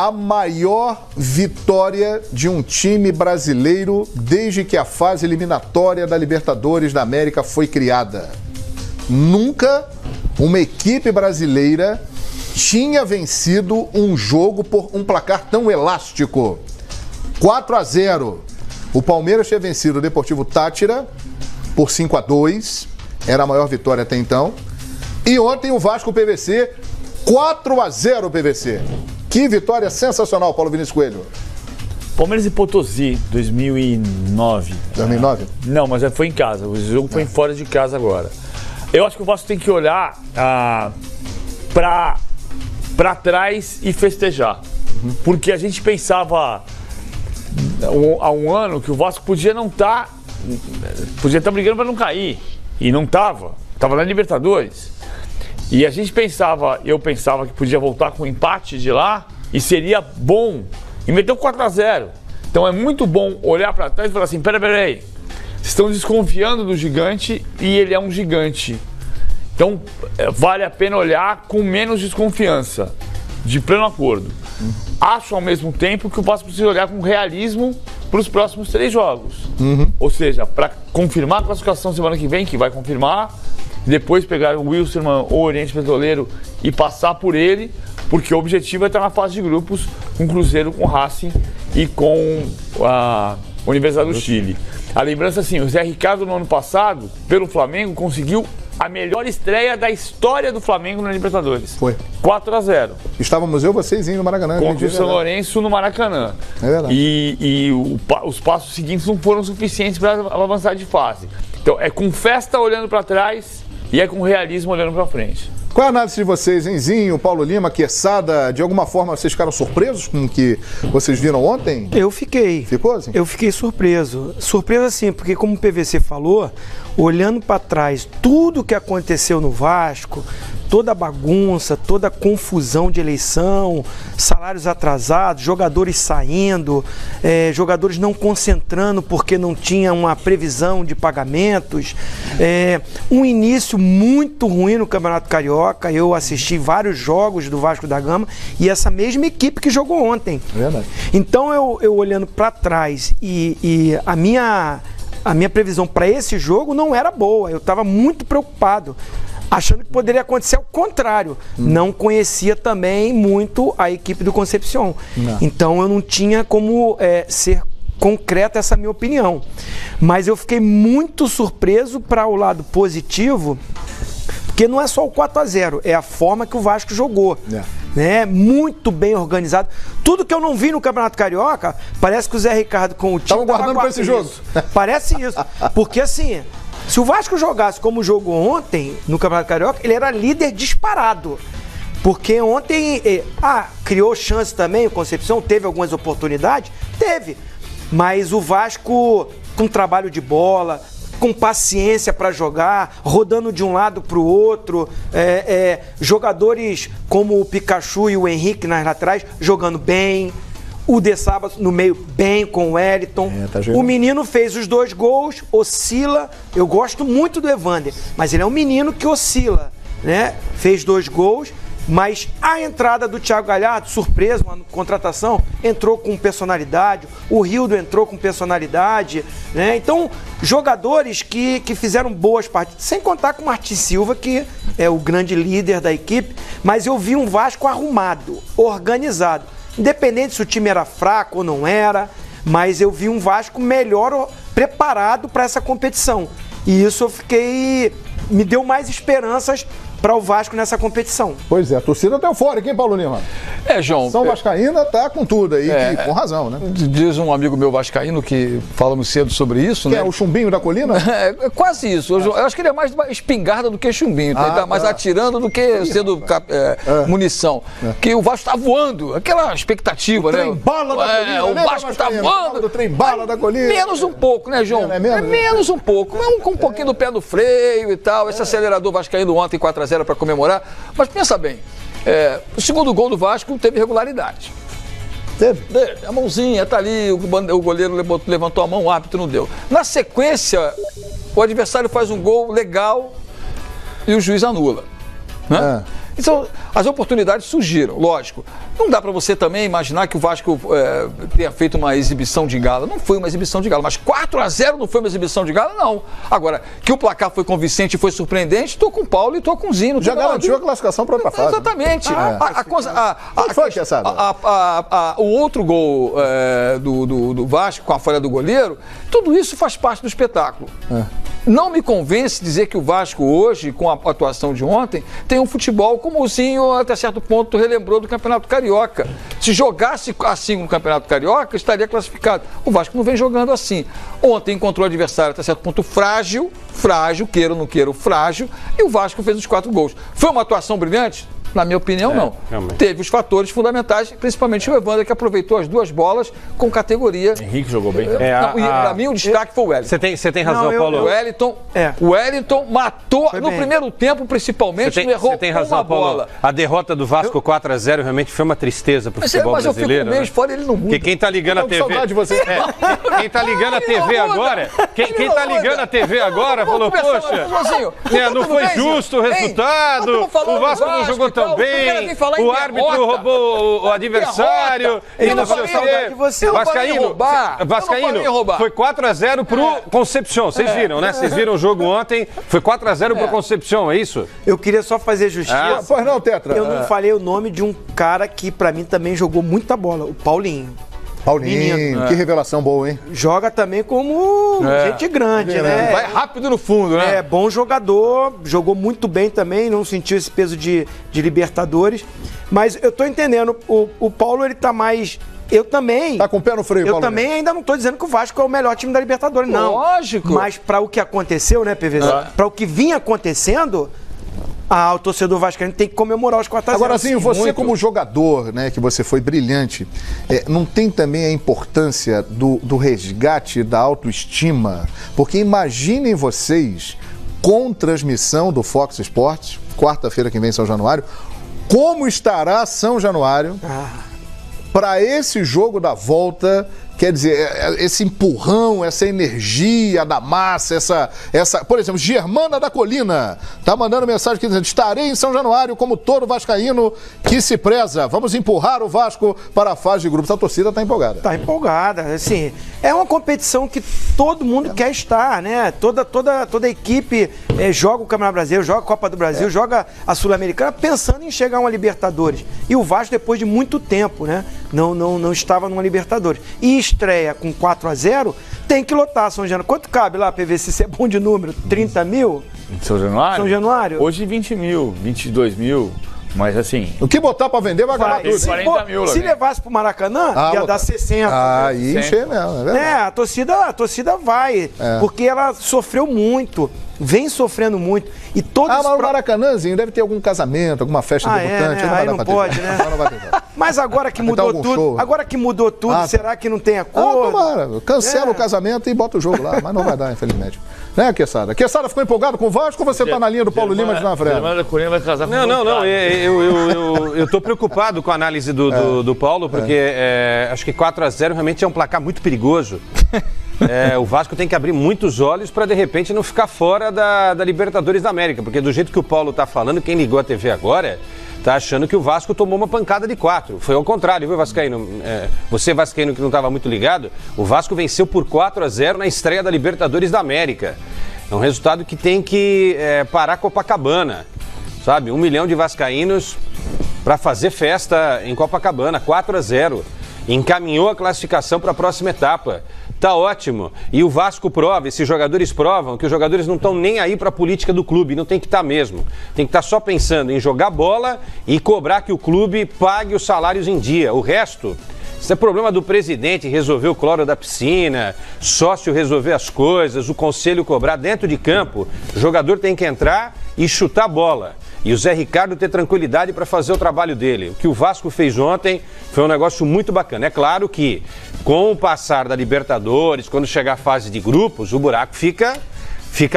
a maior vitória de um time brasileiro desde que a fase eliminatória da Libertadores da América foi criada. Nunca uma equipe brasileira tinha vencido um jogo por um placar tão elástico. 4-0. O Palmeiras tinha vencido o Deportivo Táchira por 5-2. Era a maior vitória até então. E ontem o Vasco PVC, 4-0 PVC. Que vitória sensacional, Paulo Vinícius Coelho. Palmeiras e Potosí, 2009. 2009? Não, mas foi em casa. O jogo foi fora de casa agora. Eu acho que o Vasco tem que olhar para trás e festejar. Porque a gente pensava há um ano que o Vasco podia não estar... podia estar brigando para não cair. E não estava. Estava na Libertadores. E a gente pensava, eu pensava que podia voltar com um empate de lá e seria bom. E meteu 4-0. Então é muito bom olhar para trás e falar assim, peraí. Vocês estão desconfiando do gigante e ele é um gigante. Então vale a pena olhar com menos desconfiança, de pleno acordo. Acho ao mesmo tempo que o Vasco precisa olhar com realismo para os próximos 3 jogos. Ou seja, para confirmar a classificação semana que vem, que vai confirmar, depois pegar o Wilstermann ou o Oriente Petroleiro e passar por ele, porque o objetivo é estar na fase de grupos com o Cruzeiro, com o Racing e com a Universidade do Chile. A lembrança assim, o Zé Ricardo no ano passado, pelo Flamengo, conseguiu a melhor estreia da história do Flamengo na Libertadores. Foi. 4-0. Estávamos vocês no Maracanã. Contra o São Lourenço no Maracanã. É verdade. E os passos seguintes não foram suficientes para avançar de fase. Então é com festa olhando para trás e é com realismo olhando para frente. Qual é a análise de vocês, Enzinho, Paulo Lima, Quesada? De alguma forma vocês ficaram surpresos com o que vocês viram ontem? Eu fiquei. Ficou assim? Eu fiquei surpreso. Surpreso assim, porque como o PVC falou, olhando para trás, tudo que aconteceu no Vasco, toda a bagunça, toda a confusão de eleição, salários atrasados, jogadores saindo, jogadores não concentrando porque não tinha uma previsão de pagamentos, um início muito ruim no Campeonato Carioca. Eu assisti vários jogos do Vasco da Gama e essa mesma equipe que jogou ontem. Verdade. Então eu olhando para trás e a minha previsão para esse jogo não era boa. Eu estava muito preocupado, achando que poderia acontecer o contrário. Não conhecia também muito a equipe do Concepción. Então eu não tinha como ser concreta essa minha opinião. Mas eu fiquei muito surpreso para o lado positivo, porque não é só o 4-0, é a forma que o Vasco jogou. Né? Muito bem organizado. Tudo que eu não vi no Campeonato Carioca, parece que o Zé Ricardo com o time... Estavam guardando para esse jogo. Parece isso. Porque assim... Se o Vasco jogasse como jogou ontem no Campeonato Carioca, ele era líder disparado. Porque ontem criou chance também, o Concepción teve algumas oportunidades, teve. Mas o Vasco com trabalho de bola, com paciência para jogar, rodando de um lado para o outro, jogadores como o Pikachu e o Henrique nas laterais jogando bem. O De Sábado no meio bem com o Wellington. O menino fez os 2 gols, oscila. Eu gosto muito do Evander, mas ele é um menino que oscila, né? Fez 2 gols, mas a entrada do Thiago Galhardo, surpresa, uma contratação, entrou com personalidade. O Rildo entrou com personalidade, né? Então, jogadores que fizeram boas partidas, sem contar com o Martin Silva, que é o grande líder da equipe, mas eu vi um Vasco arrumado, organizado. Independente se o time era fraco ou não era, mas eu vi um Vasco melhor preparado para essa competição. E isso me deu mais esperanças para o Vasco nessa competição. Pois é, a torcida tá eufórica, hein, Paulo Lima? João. São Vascaína tá com tudo aí, com razão, né? Diz um amigo meu vascaíno que falamos cedo sobre isso, né? É o chumbinho da colina? É quase isso. Eu acho que ele é mais espingarda do que chumbinho. Ele tá mais atirando do que sendo munição. Que o Vasco tá voando, aquela expectativa, né? Trem-bala da colina, o Vasco tá voando. Do trem-bala da colina. Menos um pouco, né, João? Menos um pouco. Com um pouquinho do pé no freio e tal. Esse acelerador vascaíno ontem 4-0 para comemorar. Mas pensa bem, o segundo gol do Vasco teve regularidade. Teve? A mãozinha tá ali, o goleiro levantou a mão, o árbitro não deu. Na sequência, o adversário faz um gol legal e o juiz anula. Né? Então, as oportunidades surgiram, lógico. Não dá para você também imaginar que o Vasco tenha feito uma exibição de gala. Não foi uma exibição de gala, mas 4-0 não foi uma exibição de gala, não. Agora, que o placar foi convincente e foi surpreendente, estou com o Paulo e estou com o Zino. Já garantiu a classificação para outra fase. Exatamente. O outro gol do Vasco com a falha do goleiro, tudo isso faz parte do espetáculo. Não me convence dizer que o Vasco hoje, com a atuação de ontem, tem um futebol como o Zinho até certo ponto relembrou do Campeonato Carioca. Se jogasse assim no Campeonato Carioca, estaria classificado. O Vasco não vem jogando assim. Ontem encontrou o adversário até certo ponto frágil, queira ou não queira, frágil, e o Vasco fez os 4 gols. Foi uma atuação brilhante? Na minha opinião, não. Realmente. Teve os fatores fundamentais, principalmente o Evander, que aproveitou as 2 bolas com categoria. Henrique jogou bem. Para mim, o destaque foi o Wellington. Você tem razão, Paulo. O Wellington matou no primeiro tempo, principalmente, errou Você tem razão, uma Paulo. bola. A derrota do Vasco 4-0 realmente foi uma tristeza pro futebol brasileiro. Mas eu fico fora, ele não muda. Porque quem tá ligando a TV... saudade de você. Quem tá ligando a TV agora... Quem tá ligando a TV agora falou, poxa, não foi justo o resultado, o Vasco não jogou tão bem, o árbitro roubou o adversário, e não sei o quê. Vascaíno, foi 4-0 pro Concepción, vocês viram, né? Vocês viram o jogo ontem, foi 4-0 pro Concepción, é isso? Eu queria só fazer justiça. Pois não, Tetra. Eu não falei o nome de um cara que pra mim também jogou muita bola, o Paulinho. Paulinho, que revelação boa, hein? Joga também como gente grande, né? Vai rápido no fundo, né? É, bom jogador, jogou muito bem também, não sentiu esse peso de Libertadores. Mas eu tô entendendo, o Paulo, ele tá mais... Eu também. Tá com o pé no freio, Paulo. Eu também ainda não tô dizendo que o Vasco é o melhor time da Libertadores, não. Lógico. Mas para o que aconteceu, né, PVZ? Para o que vinha acontecendo, o torcedor vascaíno tem que comemorar os 4-0. Agora, assim, você como jogador, né, que você foi brilhante, não tem também a importância do resgate da autoestima? Porque imaginem vocês, com transmissão do Fox Sports, quarta-feira que vem, São Januário, como estará São Januário para esse jogo da volta. Quer dizer, esse empurrão, essa energia da massa, essa... Por exemplo, Germana da Colina tá mandando mensagem aqui dizendo: estarei em São Januário como todo vascaíno que se preza. Vamos empurrar o Vasco para a fase de grupos. A torcida tá empolgada. Tá empolgada. Assim, é uma competição que todo mundo quer estar, né? Toda a equipe joga o Campeonato Brasileiro, joga a Copa do Brasil, joga a Sul-Americana pensando em chegar a uma Libertadores. E o Vasco, depois de muito tempo, né? Não estava numa Libertadores. E estreia com 4-0, tem que lotar São Januário. Quanto cabe lá, PVC? Se é bom de número? 30 mil? São Januário? São Januário? Hoje 20 mil, 22 mil. Mas assim... O que botar pra vender vai acabar tudo. 40 mil, se levasse pro Maracanã, ia dar 60. Aí encher mesmo, a torcida vai. Porque ela sofreu muito. Vem sofrendo muito. E todos mas o Maracanãzinho deve ter algum casamento, alguma festa debutante. Né? Aí não pode, né? Mas agora que mudou tudo, será que não tem acordo? Tomara. Cancela o casamento e bota o jogo lá. Mas não vai dar, infelizmente. Né, Quesada? Quesada ficou empolgado com o Vasco ou você tá na linha do Paulo Lima de Navarrete? Vai casar com Não. Eu tô preocupado com a análise do Paulo, porque acho que 4-0 realmente é um placar muito perigoso. O Vasco tem que abrir muitos olhos para de repente não ficar fora da Libertadores da América, porque do jeito que o Paulo tá falando, quem ligou a TV agora tá achando que o Vasco tomou uma pancada de 4. Foi ao contrário, viu, vascaíno? Você, vascaíno, que não estava muito ligado, o Vasco venceu por 4-0 na estreia da Libertadores da América. É um resultado que tem que parar Copacabana, sabe? 1 milhão de vascaínos para fazer festa em Copacabana, 4-0. Encaminhou a classificação para a próxima etapa. Tá ótimo. E o Vasco prova, esses jogadores provam que os jogadores não estão nem aí para a política do clube, não tem que estar mesmo. Tem que estar só pensando em jogar bola e cobrar que o clube pague os salários em dia. O resto, isso é problema do presidente resolver o cloro da piscina, sócio resolver as coisas, o conselho cobrar dentro de campo. O jogador tem que entrar e chutar a bola. E o Zé Ricardo ter tranquilidade para fazer o trabalho dele. O que o Vasco fez ontem foi um negócio muito bacana. É claro que, com o passar da Libertadores, quando chegar a fase de grupos, o buraco fica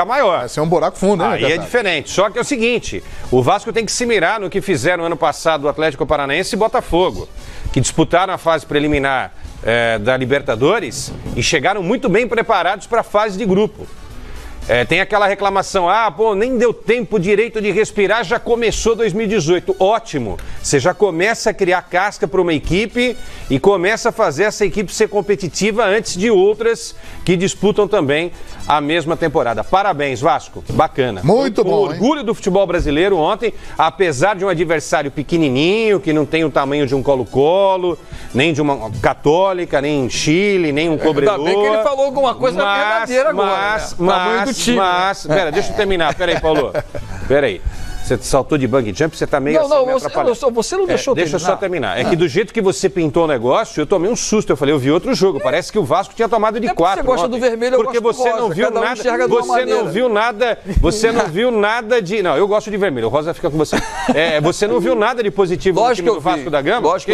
maior. Esse é um buraco fundo, né? Aí é diferente. Só que é o seguinte, o Vasco tem que se mirar no que fizeram ano passado o Atlético Paranaense e Botafogo, que disputaram a fase preliminar da Libertadores e chegaram muito bem preparados para a fase de grupo. Tem aquela reclamação, nem deu tempo direito de respirar, já começou 2018. Ótimo, você já começa a criar casca para uma equipe e começa a fazer essa equipe ser competitiva antes de outras que disputam também a mesma temporada. Parabéns, Vasco, bacana. Muito bom, o orgulho do futebol brasileiro ontem, apesar de um adversário pequenininho, que não tem o tamanho de um Colo-Colo, nem de uma Católica, nem Chile, nem um Cobreloa. Ainda bem que ele falou alguma coisa verdadeira agora. Pera, deixa eu terminar. Pera aí, Paulo. Pera aí. Você saltou de bungee jump, você tá meio meio atrapalhado. Você não deixou terminar. Deixa eu só terminar. É que do jeito que você pintou o negócio, eu tomei um susto. Eu falei, eu vi outro jogo. Parece que o Vasco tinha tomado de 4. Você gosta do vermelho, eu porque gosto você do rosa. Não viu nada. Você não viu nada de... Não, eu gosto de vermelho. O rosa fica com você. Você não viu nada de positivo no time do Vasco da Gama? Lógico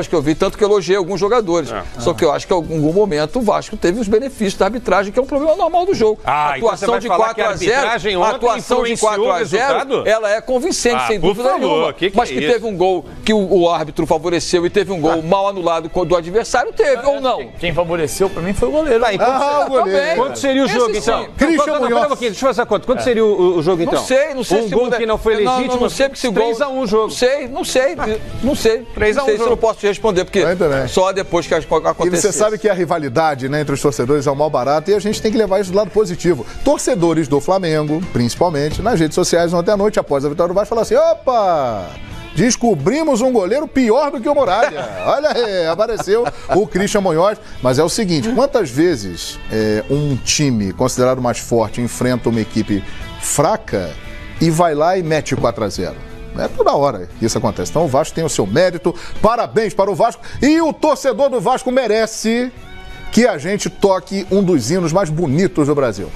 que eu vi. Tanto que elogiei alguns jogadores. Só que eu acho que em algum momento o Vasco teve os benefícios da arbitragem, que é um problema normal do jogo. A atuação de 4-0, ela é convincente, sem dúvida nenhuma. Mas que teve um gol que o árbitro favoreceu e teve um gol mal anulado do adversário, teve ou não? Quem favoreceu pra mim foi o goleiro. O goleiro. Quanto seria o jogo, então? Christian Munhoz. Deixa eu fazer a conta. Quanto seria o jogo, então? Não sei. Um gol que não foi legítimo. Não sei porque se o gol... 3-1 o jogo. Não sei. 3-1 isso eu não posso te responder, porque só depois que aconteceu. E você sabe que a rivalidade, né, entre os torcedores é o mal barato e a gente tem que levar isso do lado positivo. Torcedores do Flamengo, principalmente, nas redes sociais ontem à noite, após a vitória do Vasco, falaram assim, opa, descobrimos um goleiro pior do que o Muralha. Olha aí, apareceu o Christian Munhoz. Mas é o seguinte, quantas vezes um time considerado mais forte enfrenta uma equipe fraca e vai lá e mete 4-0? É toda hora que isso acontece. Então o Vasco tem o seu mérito, parabéns para o Vasco. E o torcedor do Vasco merece que a gente toque um dos hinos mais bonitos do Brasil.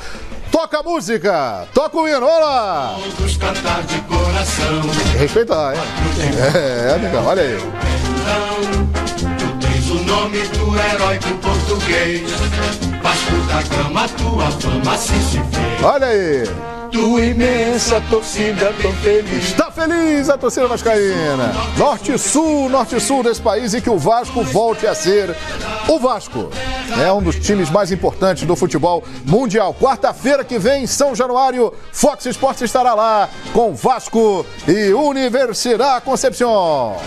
Toca a música! Toca o hino, vamos lá! Todos cantar de coração. Respeitar, hein? Amigão, olha aí. Tu tens o nome do heróico português. Vasco da Gama, tua fama assim se fez. Olha aí! Tua imensa torcida tão feliz. Está feliz a torcida vascaína. Norte e sul desse país, e que o Vasco volte a ser o Vasco. É um dos times mais importantes do futebol mundial. Quarta-feira que vem, São Januário, Fox Sports estará lá com Vasco e Universidade Concepción.